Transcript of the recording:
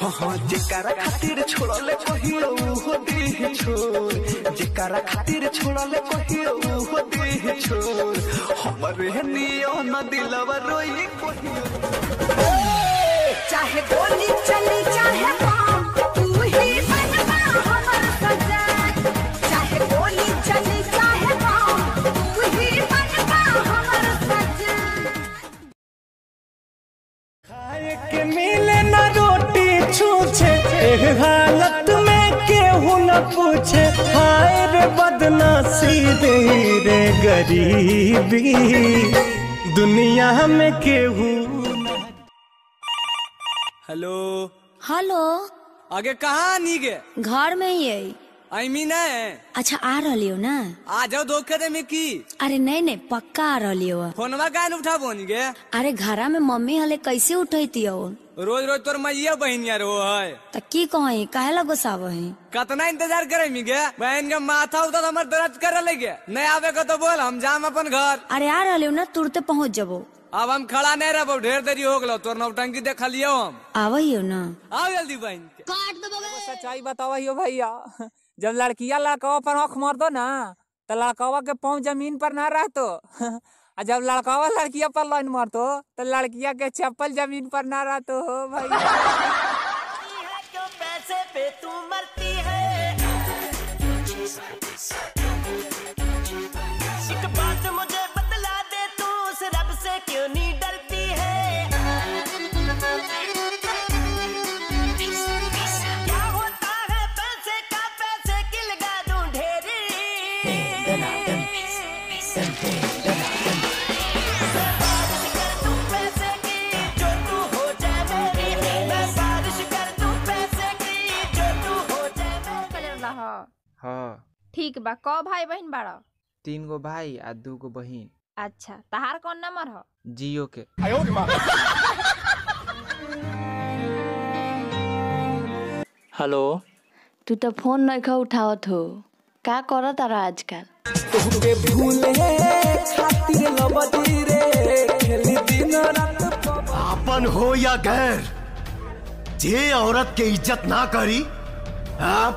हाँ जेकारा खातिर छोड़ले कहियो हो देह छोड़, जेकारा खातिर छोड़ले कहियो हो देह छोड़, हमरे नियो न दिलवा रोई कहियो। चाहे गोली चली चाहे बम, तू ही बनवा हमर सजन। चाहे गोली चली चाहे बम, तू ही बनवा हमर सजन। खाए के मिले न रोटी छूछे, एक हालत में केहू न पूछे, हाय रे बदनसीबी रे गरीबी, दुनिया में केहू। हेलो हेलो, आगे कहाँ नहीं गे? घर में ही है। मीना है। अच्छा आ रही हो ना? आ जाओ धोखे दे में की। अरे नहीं नहीं पक्का आ रही हो। फोनवा काहे न उठा बोनी गे? अरे घरा में मम्मी हले कैसे उठती हो? रोज रोज तोर मैया बहनिया रो है त की कही काहे ला गुस्सा है? कतना इंतजार करे मी गे? बहन के माथा उठा हमर दर्द करे लगे। नहीं आवे को तो बोल, हम जाम अपन घर। अरे आ रही हो ना, तुरंत पहुँच जाबो। अब हम खड़ा नहीं रहो, ढेर देरी हो गलो। तोर नौटंकी देख लियो हम। आवही हो ना? आओ जल्दी बहन के। सच्चाई बताओ भैया, जब लड़किया लड़कवा पर आँख मार दो ना तो लड़कवा के पाँव जमीन पर ना रहतो, और जब लड़कवा लड़किया पर लाइन मारतो तो लड़किया के चप्पल जमीन पर ना रहतो हो भैया। क्यों पैसे पे तू मरती है, एक बात मुझे बतला दे, तू उस रब से क्यों नहीं डरती है? क्या होता है पैसे का, पैसे की लगा दूं ढेरी। बारिश कर दूं पैसे की जो तू हो जाए मेरी, मैं बारिश कर दूं पैसे की जो तू हो जाए मेरी। हाँ ठीक बा। कौ भाई बहन बाड़ा? 3 गो भाई आ 2 गो बहिन। अच्छा, तहार कौन नंबर हो? जियो के। हेलो, तू तो फोन नहीं उठावत हो, का करत तारा आजकल? तोहके भूले खातिर लबदी रे, खेली दिन रात। आपन हो या गैर, जे औरत के इज्जत ना करी आप